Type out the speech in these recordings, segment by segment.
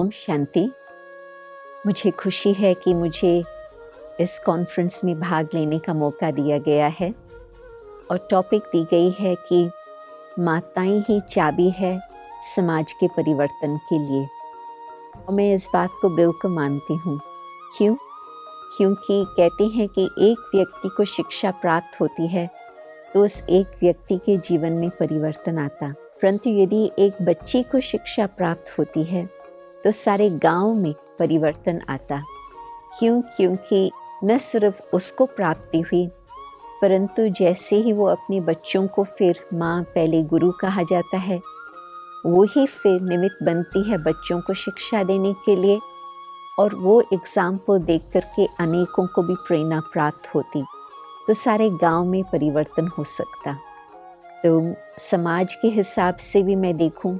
ओम शांति। मुझे खुशी है कि मुझे इस कॉन्फ्रेंस में भाग लेने का मौका दिया गया है और टॉपिक दी गई है कि माताएं ही चाबी है समाज के परिवर्तन के लिए। और मैं इस बात को बिल्कुल मानती हूँ। क्यों? क्योंकि कहते हैं कि एक व्यक्ति को शिक्षा प्राप्त होती है तो उस एक व्यक्ति के जीवन में परिवर्तन आता, परंतु यदि एक बच्ची को शिक्षा प्राप्त होती है तो सारे गांव में परिवर्तन आता। क्यों? क्योंकि न सिर्फ उसको प्राप्ति हुई, परंतु जैसे ही वो अपने बच्चों को, फिर माँ पहले गुरु कहा जाता है, वो ही फिर निमित्त बनती है बच्चों को शिक्षा देने के लिए, और वो एग्जाम्पल देख करके अनेकों को भी प्रेरणा प्राप्त होती, तो सारे गांव में परिवर्तन हो सकता। तो समाज के हिसाब से भी मैं देखूं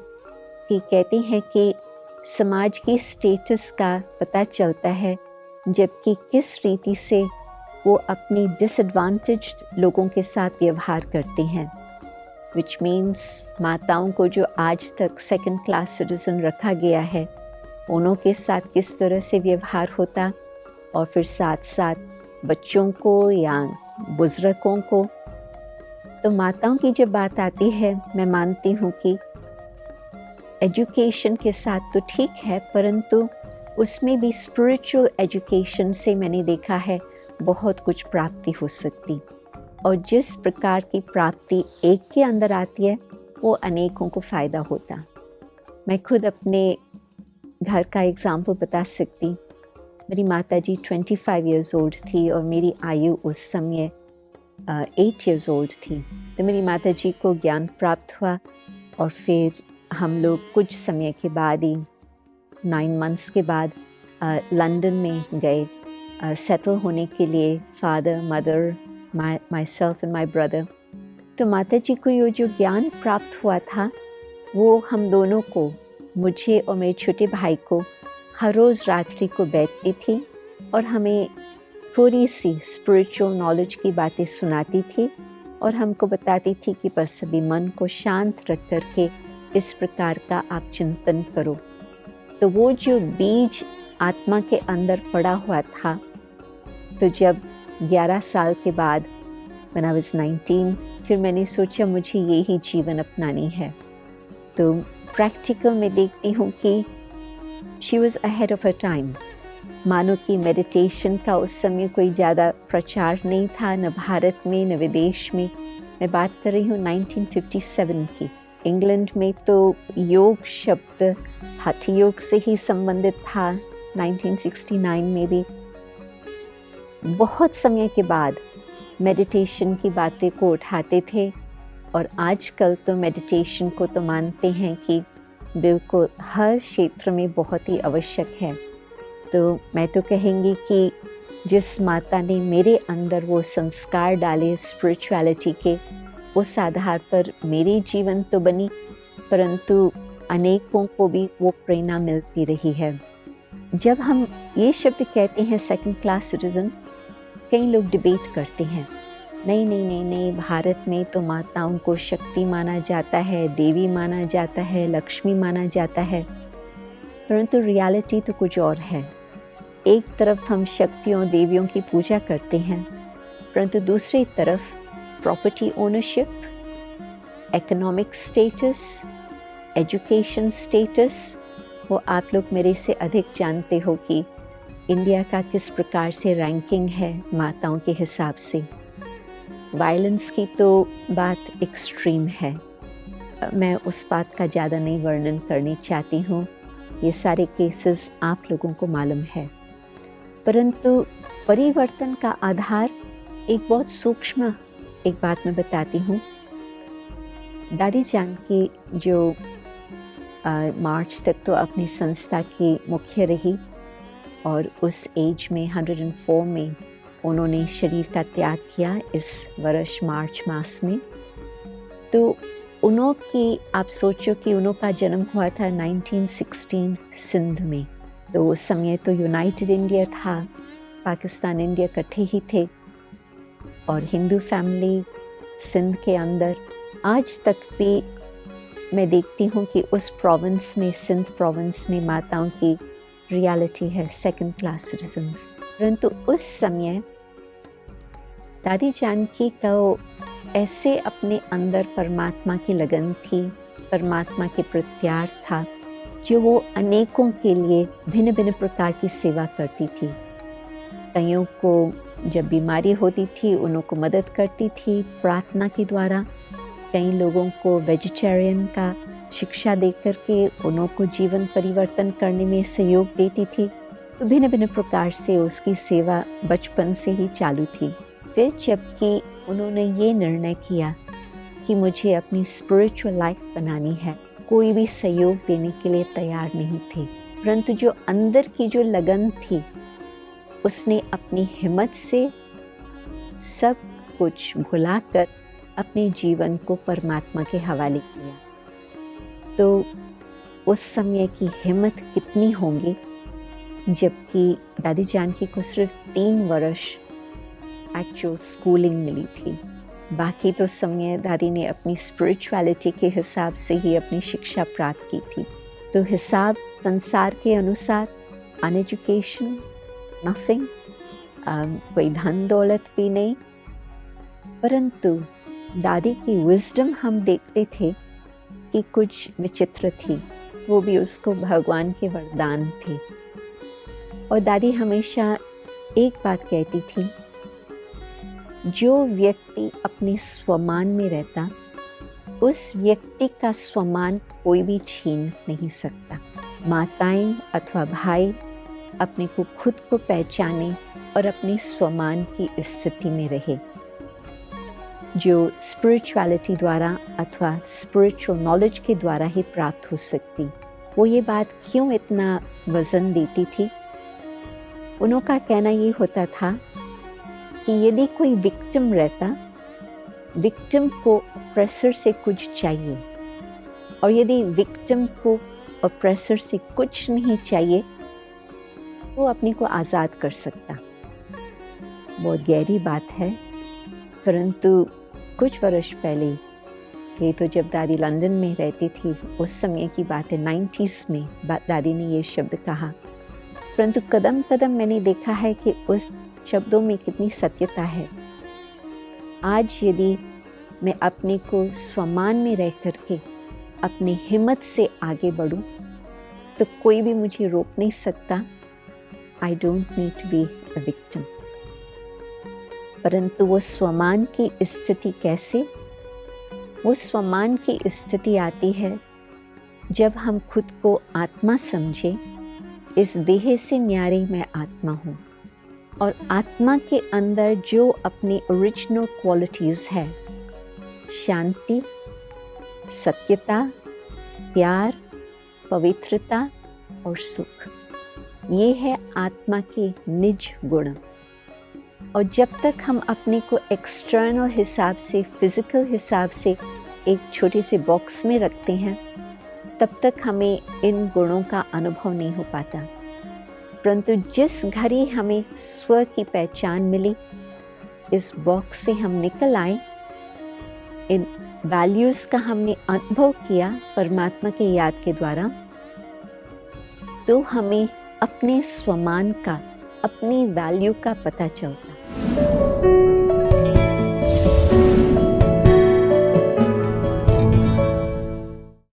कि कहते हैं कि समाज की स्टेटस का पता चलता है जबकि किस रीति से वो अपनी डिसएडवांटेज्ड लोगों के साथ व्यवहार करते हैं, विच मीन्स माताओं को जो आज तक सेकंड क्लास सिटीजन रखा गया है, उन्हों के साथ किस तरह से व्यवहार होता, और फिर साथ साथ बच्चों को या बुजुर्गों को। तो माताओं की जब बात आती है, मैं मानती हूँ कि एजुकेशन के साथ तो ठीक है, परंतु उसमें भी स्पिरिचुअल एजुकेशन से मैंने देखा है बहुत कुछ प्राप्ति हो सकती, और जिस प्रकार की प्राप्ति एक के अंदर आती है वो अनेकों को फ़ायदा होता। मैं खुद अपने घर का एग्जाम्पल बता सकती। मेरी माताजी 25 इयर्स ओल्ड थी और मेरी आयु उस समय 8 इयर्स ओल्ड थी। तो मेरी माताजी को ज्ञान प्राप्त हुआ और फिर हम लोग कुछ समय के बाद ही 9 मंथ्स के बाद लंदन में गए सेटल होने के लिए, father, mother, my self and my brother. तो माताजी को ये जो ज्ञान प्राप्त हुआ था वो हम दोनों को, मुझे और मेरे छोटे भाई को, हर रोज़ रात्रि को बैठती थी और हमें थोड़ी सी स्पिरिचुअल नॉलेज की बातें सुनाती थी और हमको बताती थी कि बस अभी मन को शांत रख करके इस प्रकार का आप चिंतन करो। तो वो जो बीज आत्मा के अंदर पड़ा हुआ था, तो जब 11 साल के बाद when I was 19, फिर मैंने सोचा मुझे ये ही जीवन अपनानी है। तो प्रैक्टिकल में देखती हूँ कि she was ahead of her time. मानो कि मेडिटेशन का उस समय कोई ज़्यादा प्रचार नहीं था, न भारत में न विदेश में। मैं बात कर रही हूँ 1957 की। इंग्लैंड में तो योग शब्द हठ योग से ही संबंधित था। 1969 में भी बहुत समय के बाद मेडिटेशन की बातें को उठाते थे, और आजकल तो मेडिटेशन को तो मानते हैं कि बिल्कुल हर क्षेत्र में बहुत ही आवश्यक है। तो मैं तो कहेंगी कि जिस माता ने मेरे अंदर वो संस्कार डाले स्पिरिचुअलिटी के, उस आधार पर मेरी जीवन तो बनी, परंतु अनेकों को भी वो प्रेरणा मिलती रही है। जब हम ये शब्द कहते हैं सेकंड क्लास सिटीजन, कई लोग डिबेट करते हैं, नहीं नहीं नहीं नहीं, भारत में तो माताओं को शक्ति माना जाता है, देवी माना जाता है, लक्ष्मी माना जाता है, परंतु रियलिटी तो कुछ और है। एक तरफ हम शक्तियों देवियों की पूजा करते हैं, परंतु दूसरी तरफ property ownership, economic status, education status, वो आप लोग मेरे से अधिक जानते हो कि इंडिया का किस प्रकार से रैंकिंग है माताओं के हिसाब से। वायलेंस की तो बात एक्सट्रीम है, मैं उस बात का ज़्यादा नहीं वर्णन करनी चाहती हूँ, ये सारे केसेस आप लोगों को मालूम है। परंतु परिवर्तन का आधार एक बहुत सूक्ष्म एक बात मैं बताती हूँ। दादी जान की जो मार्च तक तो अपनी संस्था की मुख्य रही, और उस एज में 104 में उन्होंने शरीर का त्याग किया इस वर्ष मार्च मास में। तो उन्हों की, आप सोचो कि उन्हों का जन्म हुआ था 1916 सिंध में। तो उस समय तो यूनाइटेड इंडिया था, पाकिस्तान इंडिया इकट्ठे ही थे, और हिंदू फैमिली सिंध के अंदर आज तक भी मैं देखती हूँ कि उस प्रोविंस में, सिंध प्रोविंस में, माताओं की रियलिटी है सेकंड क्लास सिटीजन्स। परंतु उस समय दादी जानकी को ऐसे अपने अंदर परमात्मा की लगन थी, परमात्मा के प्रति प्यार था, जो वो अनेकों के लिए भिन्न भिन्न प्रकार की सेवा करती थी। कईयों को जब बीमारी होती थी उन्हों को मदद करती थी प्रार्थना के द्वारा। कई लोगों को वेजिटेरियन का शिक्षा दे करके उन्हों को जीवन परिवर्तन करने में सहयोग देती थी। तो भिन्न भिन्न प्रकार से उसकी सेवा बचपन से ही चालू थी। फिर जबकि उन्होंने ये निर्णय किया कि मुझे अपनी स्पिरिचुअल लाइफ बनानी है, कोई भी सहयोग देने के लिए तैयार नहीं थे, परंतु जो अंदर की जो लगन थी उसने अपनी हिम्मत से सब कुछ भुलाकर अपने जीवन को परमात्मा के हवाले किया। तो उस समय की हिम्मत कितनी होंगी, जबकि दादी जानकी को सिर्फ 3 वर्ष एक्चुअल स्कूलिंग मिली थी। बाकी तो समय दादी ने अपनी स्पिरिचुअलिटी के हिसाब से ही अपनी शिक्षा प्राप्त की थी। तो हिसाब संसार के अनुसार अनएजुकेशन, नथिंग, कोई धन दौलत भी नहीं, परंतु दादी की विजडम हम देखते थे कि कुछ विचित्र थी। वो भी उसको भगवान के वरदान थे। और दादी हमेशा एक बात कहती थी, जो व्यक्ति अपने स्वमान में रहता उस व्यक्ति का स्वमान कोई भी छीन नहीं सकता। माताएं अथवा भाई अपने को खुद को पहचाने और अपने स्वमान की स्थिति में रहे, जो स्पिरिचुअलिटी द्वारा अथवा स्पिरिचुअल नॉलेज के द्वारा ही प्राप्त हो सकती। वो ये बात क्यों इतना वजन देती थी? उनका कहना ये होता था कि यदि कोई विक्टिम रहता, विक्टिम को ऑप्रेसर से कुछ चाहिए, और यदि विक्टिम को ऑप्रेसर से कुछ नहीं चाहिए, वो अपने को आज़ाद कर सकता। बहुत गहरी बात है, परंतु कुछ वर्ष पहले, ये तो जब दादी लंदन में रहती थी उस समय की बात है, 90s में दादी ने ये शब्द कहा। परंतु कदम कदम मैंने देखा है कि उस शब्दों में कितनी सत्यता है। आज यदि मैं अपने को स्वमान में रह करके अपनी हिम्मत से आगे बढ़ूं, तो कोई भी मुझे रोक नहीं सकता। I don't need to be a victim. परंतु वो स्वमान की स्थिति कैसे? वो स्वमान की स्थिति आती है जब हम खुद को आत्मा समझे, इस देह से न्यारी मैं आत्मा हूँ, और आत्मा के अंदर जो अपने ओरिजिनल क्वालिटीज़ है, शांति, सत्यता, प्यार, पवित्रता और सुख, ये है आत्मा के निज गुण। और जब तक हम अपने को एक्सटर्नल हिसाब से, फिजिकल हिसाब से एक छोटे से बॉक्स में रखते हैं, तब तक हमें इन गुणों का अनुभव नहीं हो पाता। परंतु जिस घड़ी हमें स्व की पहचान मिली, इस बॉक्स से हम निकल आए, इन वैल्यूज़ का हमने अनुभव किया परमात्मा के याद के द्वारा, तो हमें अपने स्वमान का, अपनी वैल्यू का पता चलता।